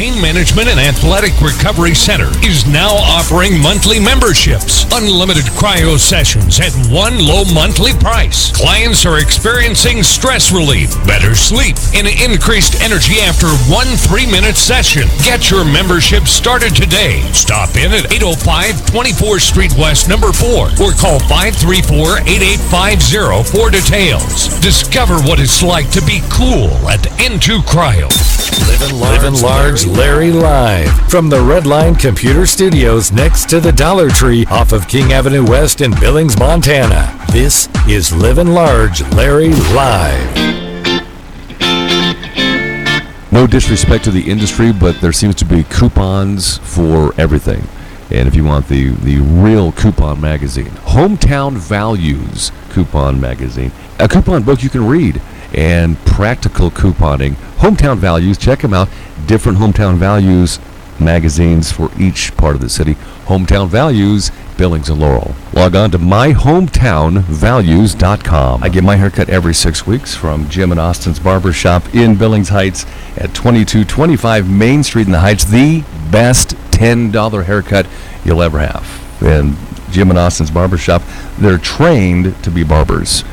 Pain Management and Athletic Recovery Center is now offering monthly memberships. Unlimited cryo sessions at one low monthly price. Clients are experiencing stress relief, better sleep, and increased energy after one 3-minute session. Get your membership started today. Stop in at 805 24th Street West, number 4, or call 534-8850 for details. Discover what it's like to be cool at N2 Cryo. Livin Large Larry live from the Red Line Computer Studios next to the Dollar Tree off of King Avenue West in Billings, Montana. This is Livin Large Larry live. No disrespect to the industry, but there seems to be coupons for everything. And if you want the real coupon magazine, Hometown Values Coupon Magazine, a coupon book you can read, and practical couponing. Hometown Values, check them out. Different Hometown Values magazines for each part of the city. Hometown Values, Billings and Laurel. Log on to myhometownvalues.com. I get my haircut every 6 weeks from Jim and Austin's Barber Shop in Billings Heights at 2225 Main Street in the Heights. The best $10 haircut you'll ever have. And Jim and Austin's Barber Shop, they're trained to be barbers.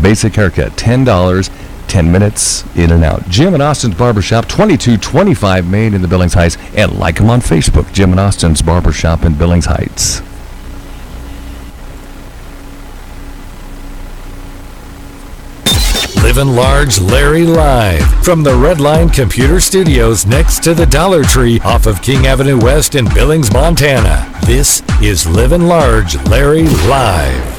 Basic haircut, $10, 10 minutes in and out. Jim and Austin's Barbershop, 2225 Main in the Billings Heights, and like them on Facebook, Jim and Austin's Barbershop in Billings Heights. Livin Large Larry live from the Red Line Computer Studios next to the Dollar Tree off of King Avenue West in Billings, Montana. This is Livin Large Larry live.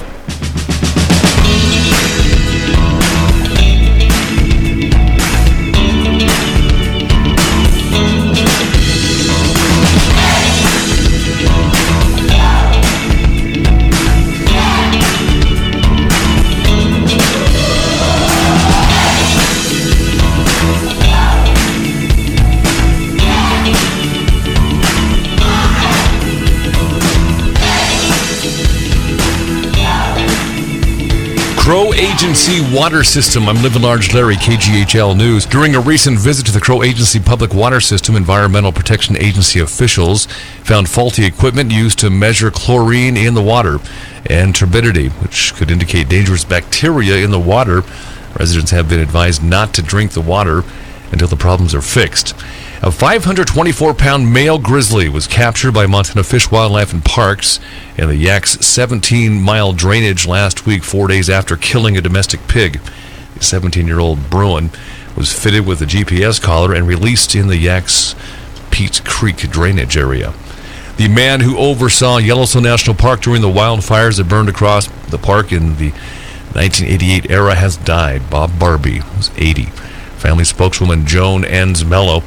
Crow Agency Water System. I'm Livin Large Larry, KGHL News. During a recent visit to the Crow Agency Public Water System, Environmental Protection Agency officials found faulty equipment used to measure chlorine in the water and turbidity, which could indicate dangerous bacteria in the water. Residents have been advised not to drink the water until the problems are fixed. A 524-pound male grizzly was captured by Montana Fish, Wildlife, and Parks in the Yak's 17-mile drainage last week, 4 days after killing a domestic pig. The 17-year-old Bruin was fitted with a GPS collar and released in the Yak's Pete's Creek drainage area. The man who oversaw Yellowstone National Park during the wildfires that burned across the park in the 1988 era has died. Bob Barbie was 80. Family spokeswoman Joan Ensmello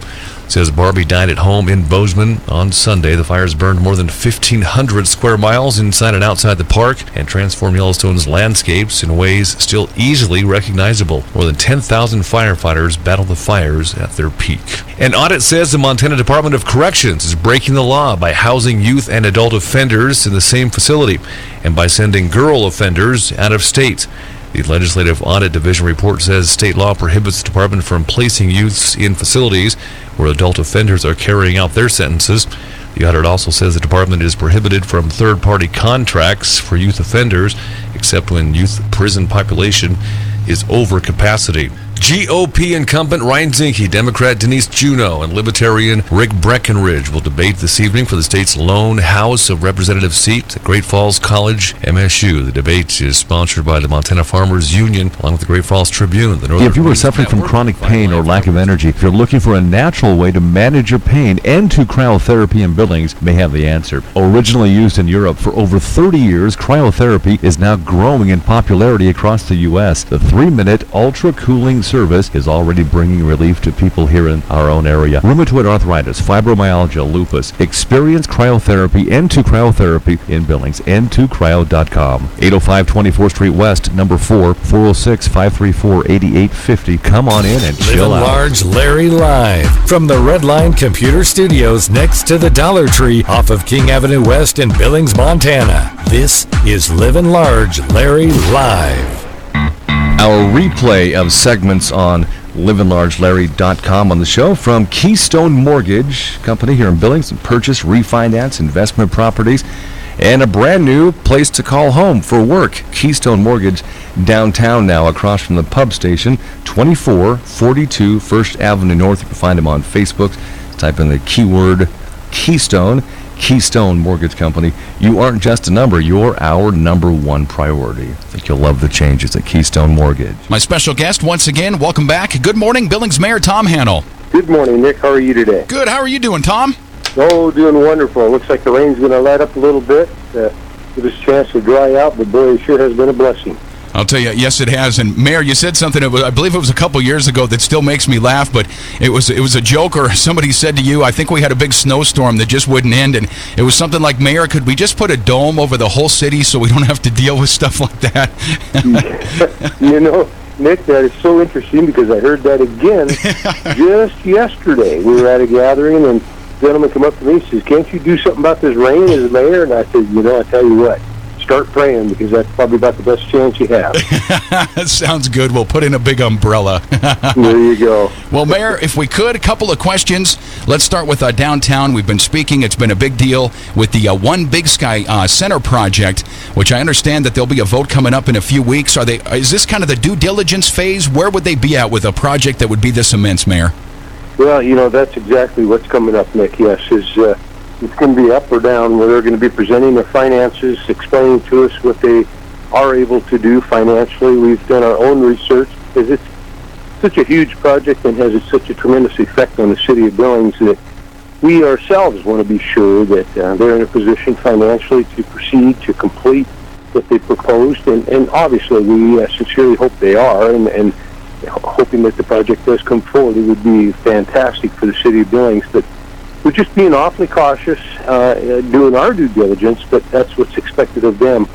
says Barbie died at home in Bozeman on Sunday. The fires burned more than 1,500 square miles inside and outside the park and transformed Yellowstone's landscapes in ways still easily recognizable. More than 10,000 firefighters battled the fires at their peak. An audit says the Montana Department of Corrections is breaking the law by housing youth and adult offenders in the same facility and by sending girl offenders out of state. The Legislative Audit Division report says state law prohibits the department from placing youths in facilities where adult offenders are carrying out their sentences. The audit also says the department is prohibited from third-party contracts for youth offenders, except when youth prison population is over capacity. GOP incumbent Ryan Zinke, Democrat Denise Juneau, and Libertarian Rick Breckenridge will debate this evening for the state's lone House of Representatives seat at Great Falls College, MSU. The debate is sponsored by the Montana Farmers Union, along with the Great Falls Tribune. If you are suffering from chronic pain or lack of energy, if you're looking for a natural way to manage your pain, N2 Cryotherapy in Billings may have the answer. Originally used in Europe for over 30 years, cryotherapy is now growing in popularity across the U.S. The 3-minute ultra-cooling service is already bringing relief to people here in our own area. Rheumatoid arthritis, fibromyalgia, lupus. Experience cryotherapy, N2 Cryotherapy in Billings, n2cryo.com. 805 24th Street West, number 4, 406-534-8850. Come on in and chill out. Livin Large Larry live from the Red Line Computer Studios next to the Dollar Tree off of King Avenue West in Billings, Montana. This is Livin Large Larry live. Our replay of segments on livinlargelarry.com on the show from Keystone Mortgage Company here in Billings, and purchase, refinance, investment properties, and a brand new place to call home for work. Keystone Mortgage downtown now, across from the pub station, 2442 First Avenue North. You can find them on Facebook. Type in the keyword Keystone. Keystone Mortgage Company. You aren't just a number, you're our number one priority. I think you'll love the changes at Keystone Mortgage. My special guest, once again, welcome back. Good morning, Billings Mayor Tom Hannell. Good morning, Nick. How are you today? Good. How are you doing, Tom? Oh, doing wonderful. Looks like the rain's going to let up a little bit. Give us a chance to dry out, but boy, it sure has been a blessing. I'll tell you, yes, it has. And Mayor, you said something, I believe it was a couple years ago, that still makes me laugh, but it was a joke, or somebody said to you, I think we had a big snowstorm that just wouldn't end, and it was something like, Mayor, could we just put a dome over the whole city so we don't have to deal with stuff like that? You know, Nick, that is so interesting, because I heard that again just yesterday. We were at a gathering, and a gentleman came up to me and says, can't you do something about this rain as mayor? And I said, I tell you what, start praying, because that's probably about the best chance you have. That sounds good. We'll put in a big umbrella. There you go. Well, Mayor, if we could, a couple of questions. Let's start with downtown. We've been speaking. It's been a big deal with the One Big Sky Center project, which I understand that there'll be a vote coming up in a few weeks. Is this kind of the due diligence phase? Where would they be at with a project that would be this immense, Mayor? Well, that's exactly what's coming up, Nick. Yes, it's going to be up or down, where they're going to be presenting their finances, explaining to us what they are able to do financially. We've done our own research, because it's such a huge project and has such a tremendous effect on the city of Billings that we ourselves want to be sure that they're in a position financially to proceed to complete what they proposed. And obviously, we sincerely hope they are, and hoping that the project does come forward. It would be fantastic for the city of Billings, but we're just being awfully cautious, doing our due diligence, but that's what's expected of them,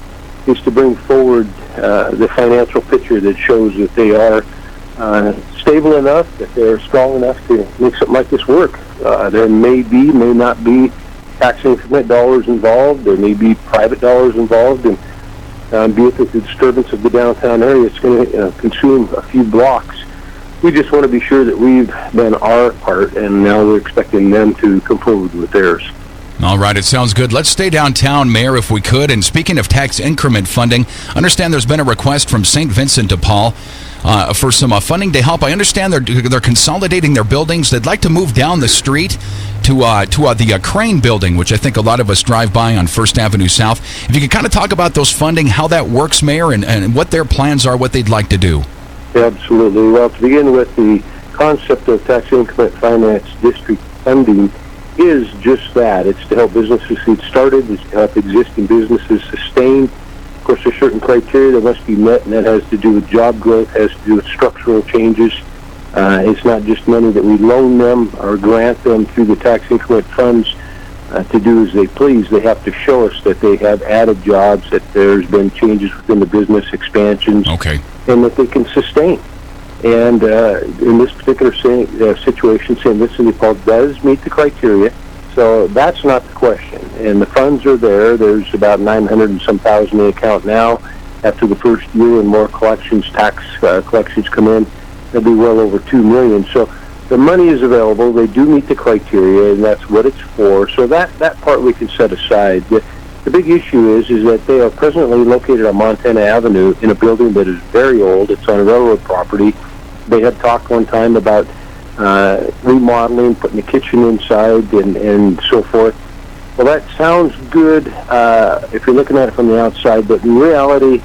is to bring forward the financial picture that shows that they are stable enough, that they're strong enough to make something like this work. There may not be tax increment dollars involved. There may be private dollars involved, and be it that the disturbance of the downtown area, it's going to consume a few blocks. We just want to be sure that we've done our part, and now we're expecting them to come forward with theirs. All right, it sounds good. Let's stay downtown, Mayor, if we could. And speaking of tax increment funding, I understand there's been a request from St. Vincent de Paul for some funding to help. I understand they're consolidating their buildings. They'd like to move down the street to the Crane building, which I think a lot of us drive by on First Avenue South. If you could kind of talk about those funding, how that works, Mayor, and what their plans are, what they'd like to do. Absolutely. Well, to begin with, the concept of tax increment finance district funding is just that. It's to help businesses get started. It's to help existing businesses sustain. Of course, there's certain criteria that must be met, and that has to do with job growth, has to do with structural changes. It's not just money that we loan them or grant them through the tax increment funds to do as they please. They have to show us that they have added jobs, that there's been changes within the business, expansions, and that they can sustain. And in this particular situation, St. Vincent de Paul does meet the criteria, so that's not the question. And the funds are there. There's about 900 and some thousand in the account now. After the first year and more collections, tax collections come in, there'll be well over $2 million. So the money is available. They do meet the criteria, and that's what it's for. So that part we can set aside. The big issue is that they are presently located on Montana Avenue in a building that is very old. It's on a railroad property. They had talked one time about remodeling, putting a kitchen inside, and so forth. Well, that sounds good if you're looking at it from the outside, but in reality,